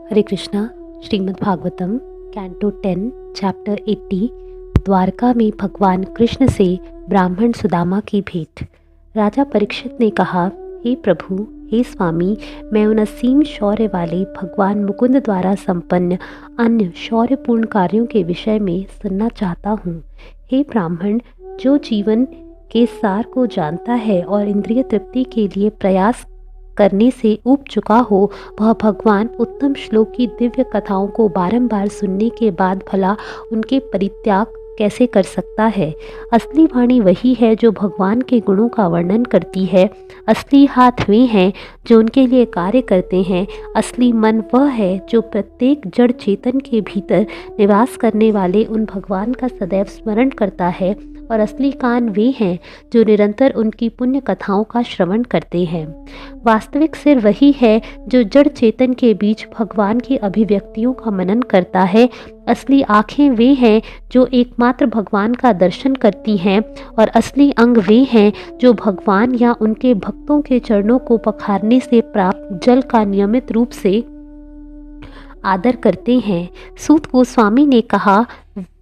हरे Krishna. Shrimad Bhagavatam canto 10 chapter 80। Dwarka में भगवान कृष्ण से ब्राह्मण सुदामा की भेंट। राजा परीक्षित ने कहा, हे प्रभु, हे स्वामी, मैं उन असीम शौर्य वाले भगवान मुकुंद द्वारा संपन्न अन्य शौर्यपूर्ण कार्यों के विषय में सुनना चाहता हूँ। हे ब्राह्मण, जो जीवन के सार को जानता है और इंद्रिय तृप्ति के लिए प्रयास करने से ऊब चुका हो, वह भगवान उत्तम श्लोक की दिव्य कथाओं को बारंबार सुनने के बाद भला उनके परित्याग कैसे कर सकता है। असली वाणी वही है जो भगवान के गुणों का वर्णन करती है। असली हाथ वे हैं जो उनके लिए कार्य करते हैं। असली मन वह है जो प्रत्येक जड़ चेतन के भीतर निवास करने वाले उन भगवान का सदैव स्मरण करता है। और असली कान वे हैं जो निरंतर उनकी पुण्य कथाओं का श्रवण करते हैं। वास्तविक सिर वही है जो जड़ चेतन के बीच भगवान की अभिव्यक्तियों का मनन करता है। असली आँखें वे हैं जो एकमात्र भगवान का दर्शन करती हैं। और असली अंग वे हैं जो भगवान या उनके भक्तों के चरणों को पखारने से प्राप्त जल का नियमित रूप से आदर करते हैं। सूत गोस्वामी ने कहा,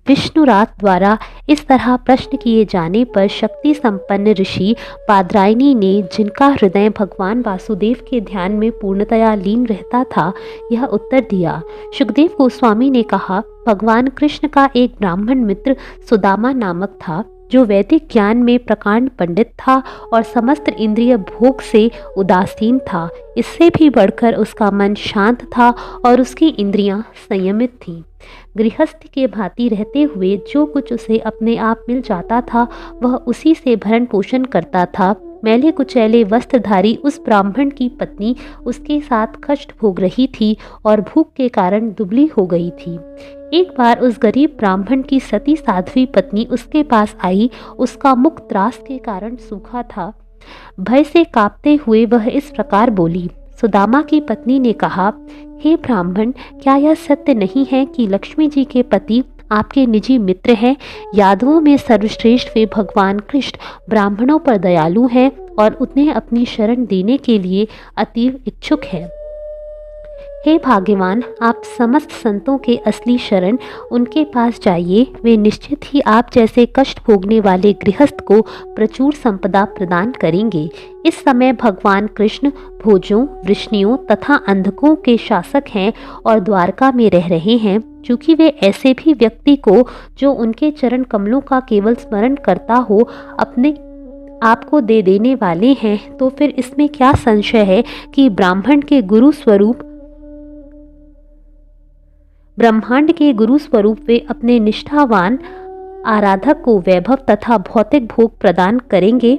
विष्णुरात द्वारा इस तरह प्रश्न किए जाने पर शक्ति संपन्न ऋषि पादरायनी ने, जिनका हृदय भगवान वासुदेव के ध्यान में पूर्णतया लीन रहता था, यह उत्तर दिया। सुखदेव गोस्वामी ने कहा, भगवान कृष्ण का एक ब्राह्मण मित्र सुदामा नामक था, जो वैदिक ज्ञान में प्रकांड पंडित था और समस्त इंद्रिय भोग से उदासीन था। इससे भी बढ़कर उसका मन शांत था और उसकी इंद्रियां संयमित थीं। गृहस्थ के भांति रहते हुए जो कुछ उसे अपने आप मिल जाता था, वह उसी से भरण पोषण करता था। मैले कुचैले वस्त्रधारी उस ब्राह्मण की पत्नी उसके साथ कष्ट भोग रही थी और भूख के कारण दुबली हो गई थी। एक बार उस गरीब ब्राह्मण की सती साध्वी पत्नी उसके पास आई। उसका मुख त्रास के कारण सूखा था। भय से कांपते हुए वह इस प्रकार बोली। सुदामा की पत्नी ने कहा, हे ब्राह्मण, क्या यह सत्य नहीं है कि लक्ष्मी जी के पति आपके निजी मित्र हैं? यादवों में सर्वश्रेष्ठ वे भगवान कृष्ण ब्राह्मणों पर दयालु हैं और उन्हें अपनी शरण देने के लिए अतीव इच्छुक हैं। हे भाग्यवान, आप समस्त संतों के असली शरण उनके पास जाइए। वे निश्चित ही आप जैसे कष्ट भोगने वाले गृहस्थ को प्रचुर संपदा प्रदान करेंगे। इस समय भगवान कृष्ण भोजों, वृष्णियों तथा अंधकों के शासक हैं और द्वारका में रह रहे हैं। चूँकि वे ऐसे भी व्यक्ति को जो उनके चरण कमलों का केवल स्मरण करता हो अपने आपको दे देने वाले हैं, तो फिर इसमें क्या संशय है कि ब्रह्मांड के गुरु स्वरूप वे अपने निष्ठावान आराधक को वैभव तथा भौतिक भोग प्रदान करेंगे,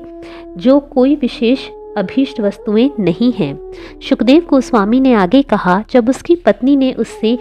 जो कोई विशेष अभीष्ट वस्तुएं नहीं हैं। सुखदेव गोस्वामी ने आगे कहा, जब उसकी पत्नी ने उससे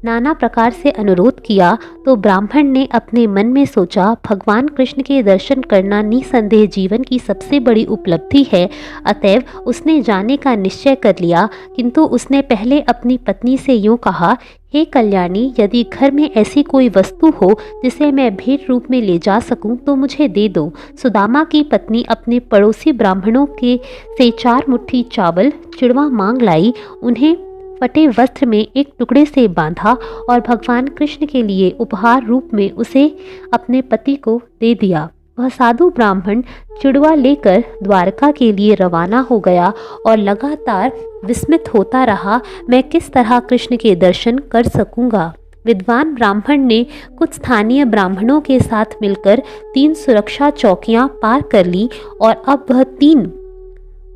नाना प्रकार से अनुरोध किया तो ब्राह्मण ने अपने मन में सोचा, भगवान कृष्ण के दर्शन करना निसंदेह जीवन की सबसे बड़ी उपलब्धि है। अतएव उसने जाने का निश्चय कर लिया। किंतु उसने पहले अपनी पत्नी से यूँ कहा, हे कल्याणी, यदि घर में ऐसी कोई वस्तु हो जिसे मैं भेंट रूप में ले जा सकूं तो मुझे दे दो। सुदामा की पत्नी अपने पड़ोसी ब्राह्मणों के से 4 मुट्ठी चावल चिड़वा मांग लाई। उन्हें फटे वस्त्र में एक टुकड़े से बांधा और भगवान कृष्ण के लिए उपहार रूप में उसे अपने पति को दे दिया। वह साधु ब्राह्मण चिड़वा लेकर द्वारका के लिए रवाना हो गया और लगातार विस्मित होता रहा, मैं किस तरह कृष्ण के दर्शन कर सकूंगा। विद्वान ब्राह्मण ने कुछ स्थानीय ब्राह्मणों के साथ मिलकर 3 सुरक्षा चौकियां पार कर ली और अब वह 3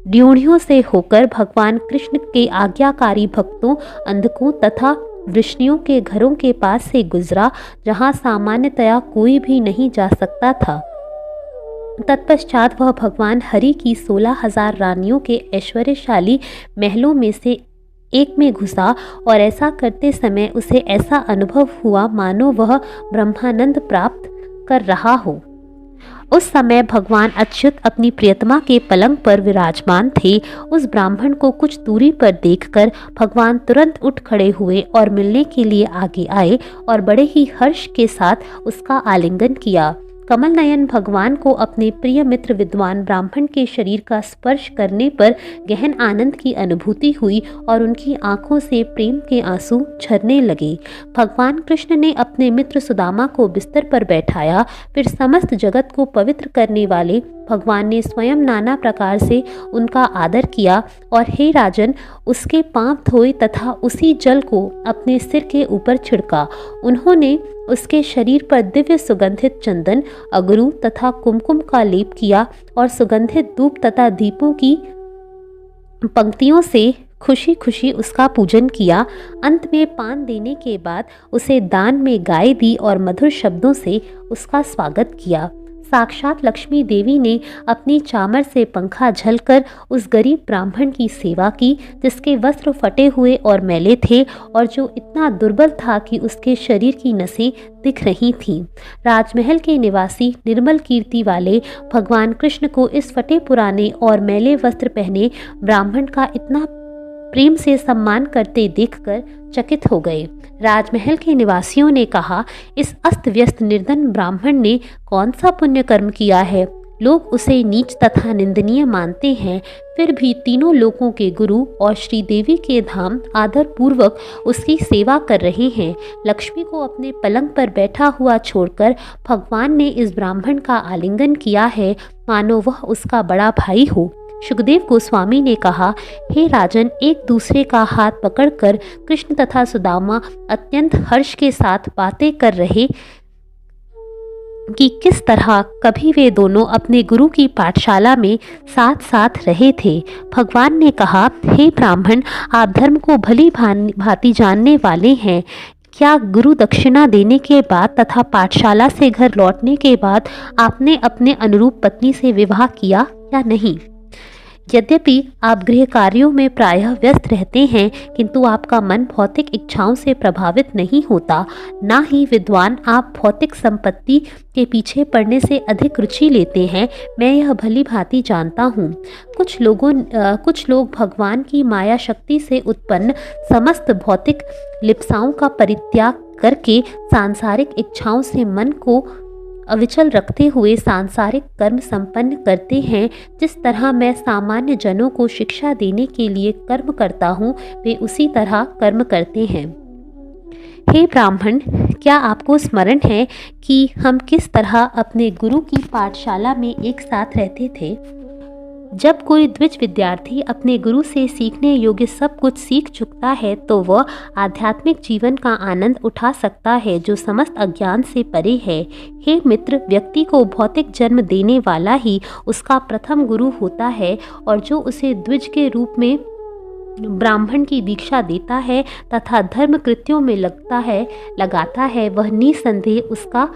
ड्योढ़ियों से होकर भगवान कृष्ण के आज्ञाकारी भक्तों, अंधकों तथा वृष्णियों के घरों के पास से गुजरा, जहां सामान्यतया कोई भी नहीं जा सकता था। तत्पश्चात वह भगवान हरि की 16,000 रानियों के ऐश्वर्यशाली महलों में से एक में घुसा और ऐसा करते समय उसे ऐसा अनुभव हुआ मानो वह ब्रह्मानंद प्राप्त कर रहा हो। उस समय भगवान अच्युत अपनी प्रियतमा के पलंग पर विराजमान थे। उस ब्राह्मण को कुछ दूरी पर देखकर भगवान तुरंत उठ खड़े हुए और मिलने के लिए आगे आए और बड़े ही हर्ष के साथ उसका आलिंगन किया। कमल नयन भगवान को अपने प्रिय मित्र विद्वान ब्राह्मण के शरीर का स्पर्श करने पर गहन आनंद की अनुभूति हुई और उनकी आंखों से प्रेम के आंसू झरने लगे। भगवान कृष्ण ने अपने मित्र सुदामा को बिस्तर पर बैठाया। फिर समस्त जगत को पवित्र करने वाले भगवान ने स्वयं नाना प्रकार से उनका आदर किया और हे राजन, उसके पांव धोए तथा उसी जल को अपने सिर के ऊपर छिड़का। उन्होंने उसके शरीर पर दिव्य सुगंधित चंदन, अगरू तथा कुमकुम का लेप किया और सुगंधित धूप तथा दीपों की पंक्तियों से खुशी खुशी उसका पूजन किया। अंत में पान देने के बाद उसे दान में गाय दी और मधुर शब्दों से उसका स्वागत किया। साक्षात लक्ष्मी देवी ने अपनी चामर से पंखा झलकर उस गरीब ब्राह्मण की सेवा की, जिसके वस्त्र फटे हुए और मैले थे और जो इतना दुर्बल था कि उसके शरीर की नसें दिख रही थीं। राजमहल के निवासी निर्मल कीर्ति वाले भगवान कृष्ण को इस फटे पुराने और मैले वस्त्र पहने ब्राह्मण का इतना प्रेम से सम्मान करते देखकर चकित हो गए। राजमहल के निवासियों ने कहा, इस अस्त व्यस्त निर्धन ब्राह्मण ने कौन सा पुण्य कर्म किया है? लोग उसे नीच तथा निंदनीय मानते हैं, फिर भी तीनों लोकों के गुरु और श्री देवी के धाम आदर पूर्वक उसकी सेवा कर रहे हैं। लक्ष्मी को अपने पलंग पर बैठा हुआ छोड़कर भगवान ने इस ब्राह्मण का आलिंगन किया है, मानो वह उसका बड़ा भाई हो। सुखदेव गोस्वामी ने कहा, हे राजन, एक दूसरे का हाथ पकड़कर कृष्ण तथा सुदामा अत्यंत हर्ष के साथ बातें कर रहे कि किस तरह कभी वे दोनों अपने गुरु की पाठशाला में साथ साथ रहे थे। भगवान ने कहा, हे ब्राह्मण, आप धर्म को भली भांति जानने वाले हैं। क्या गुरु दक्षिणा देने के बाद तथा पाठशाला से घर लौटने के बाद आपने अपने अनुरूप पत्नी से विवाह किया या नहीं? यद्यपि आप गृह कार्यों में प्रायः व्यस्त रहते हैं, किंतु आपका मन भौतिक इच्छाओं से प्रभावित नहीं होता। ना ही विद्वान आप भौतिक संपत्ति के पीछे पड़ने से अधिक रुचि लेते हैं। मैं यह भली भांति जानता हूँ। कुछ लोग भगवान की माया शक्ति से उत्पन्न समस्त भौतिक लिप्साओं का परित्याग करके सांसारिक इच्छाओं से मन को अविचल रखते हुए सांसारिक कर्म संपन्न करते हैं। जिस तरह मैं सामान्य जनों को शिक्षा देने के लिए कर्म करता हूँ, वे उसी तरह कर्म करते हैं। हे ब्राह्मण, क्या आपको स्मरण है कि हम किस तरह अपने गुरु की पाठशाला में एक साथ रहते थे? जब कोई द्विज विद्यार्थी अपने गुरु से सीखने योग्य सब कुछ सीख चुकता है, तो वह आध्यात्मिक जीवन का आनंद उठा सकता है जो समस्त अज्ञान से परे है। हे मित्र, व्यक्ति को भौतिक जन्म देने वाला ही उसका प्रथम गुरु होता है, और जो उसे द्विज के रूप में ब्राह्मण की दीक्षा देता है तथा धर्म कृत्यों में लगाता है, वह निसंदेह उसका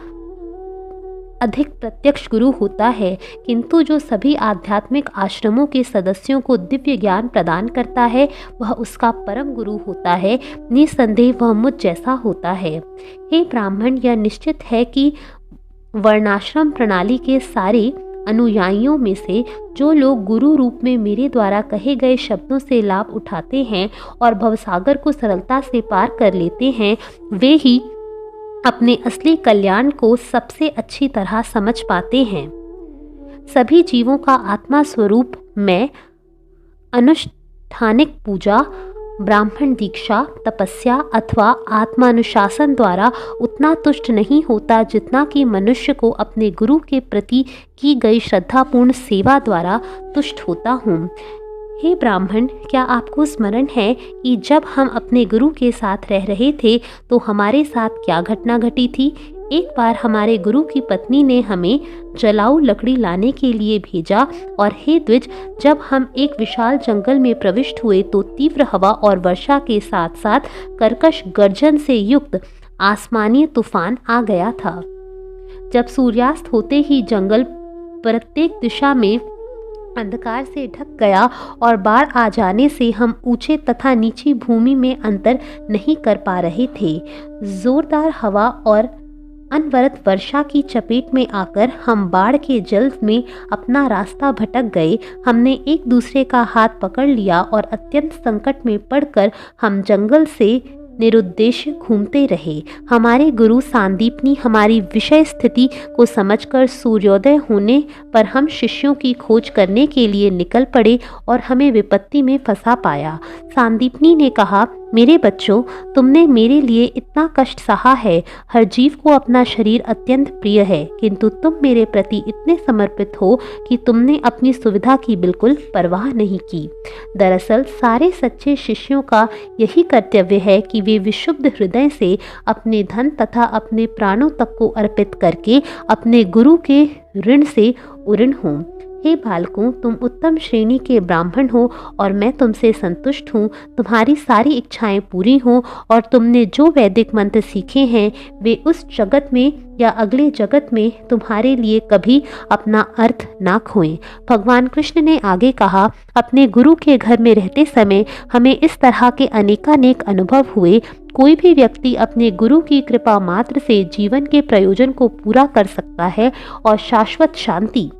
अधिक प्रत्यक्ष गुरु होता है। किंतु जो सभी आध्यात्मिक आश्रमों के सदस्यों को दिव्य ज्ञान प्रदान करता है, वह उसका परम गुरु होता है। निसंदेह वह मुझ जैसा होता है। हे ब्राह्मण, यह निश्चित है कि वर्णाश्रम प्रणाली के सारे अनुयायियों में से जो लोग गुरु रूप में मेरे द्वारा कहे गए शब्दों से लाभ उठाते हैं और भवसागर को सरलता से पार कर लेते हैं, वे ही अपने असली कल्याण को सबसे अच्छी तरह समझ पाते हैं। सभी जीवों का आत्मा स्वरूप मैं अनुष्ठानिक पूजा, ब्राह्मण दीक्षा, तपस्या अथवा आत्मानुशासन द्वारा उतना तुष्ट नहीं होता जितना कि मनुष्य को अपने गुरु के प्रति की गई श्रद्धापूर्ण सेवा द्वारा तुष्ट होता हूँ। हे ब्राह्मण, क्या आपको स्मरण है कि जब हम अपने गुरु के साथ रह रहे थे तो हमारे साथ क्या घटना घटी थी? एक बार हमारे गुरु की पत्नी ने हमें जलाऊ लकड़ी लाने के लिए भेजा, और हे द्विज, जब हम एक विशाल जंगल में प्रविष्ट हुए तो तीव्र हवा और वर्षा के साथ साथ कर्कश गर्जन से युक्त आसमानी तूफान आ गया था। जब सूर्यास्त होते ही जंगल प्रत्येक दिशा में अंधकार से ढक गया और बाढ़ आ जाने से हम ऊंचे तथा नीची भूमि में अंतर नहीं कर पा रहे थे। जोरदार हवा और अनवरत वर्षा की चपेट में आकर हम बाढ़ के जल में अपना रास्ता भटक गए। हमने एक दूसरे का हाथ पकड़ लिया और अत्यंत संकट में पड़कर हम जंगल से निरुद्देश्य घूमते रहे। हमारे गुरु सांदीपनी हमारी विषय स्थिति को समझकर सूर्योदय होने पर हम शिष्यों की खोज करने के लिए निकल पड़े और हमें विपत्ति में फंसा पाया। सांदीपनी ने कहा, मेरे बच्चों, तुमने मेरे लिए इतना कष्ट सहा है। हर जीव को अपना शरीर अत्यंत प्रिय है, किंतु तुम मेरे प्रति इतने समर्पित हो कि तुमने अपनी सुविधा की बिल्कुल परवाह नहीं की। दरअसल सारे सच्चे शिष्यों का यही कर्तव्य है कि वे विशुद्ध हृदय से अपने धन तथा अपने प्राणों तक को अर्पित करके अपने गुरु के ऋण से उऋण हों। हे बालकों, तुम उत्तम श्रेणी के ब्राह्मण हो और मैं तुमसे संतुष्ट हूँ। तुम्हारी सारी इच्छाएं पूरी हों और तुमने जो वैदिक मंत्र सीखे हैं वे उस जगत में या अगले जगत में तुम्हारे लिए कभी अपना अर्थ ना खोएं। भगवान कृष्ण ने आगे कहा, अपने गुरु के घर में रहते समय हमें इस तरह के अनेकानेक अनुभव हुए। कोई भी व्यक्ति अपने गुरु की कृपा मात्र से जीवन के प्रयोजन को पूरा कर सकता है और शाश्वत शांति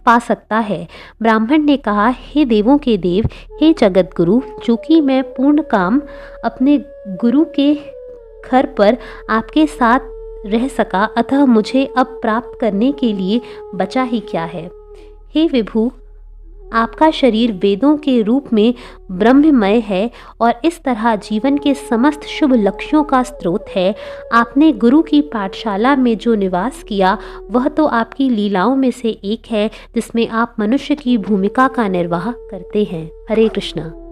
पा सकता है। ब्राह्मण ने कहा, हे देवों के देव, हे जगत गुरु, चूंकि मैं पूर्ण काम अपने गुरु के घर पर आपके साथ रह सका, अतः मुझे अब प्राप्त करने के लिए बचा ही क्या है। हे विभु, आपका शरीर वेदों के रूप में ब्रह्ममय है और इस तरह जीवन के समस्त शुभ लक्ष्यों का स्रोत है। आपने गुरु की पाठशाला में जो निवास किया वह तो आपकी लीलाओं में से एक है जिसमें आप मनुष्य की भूमिका का निर्वाह करते हैं। हरे कृष्णा।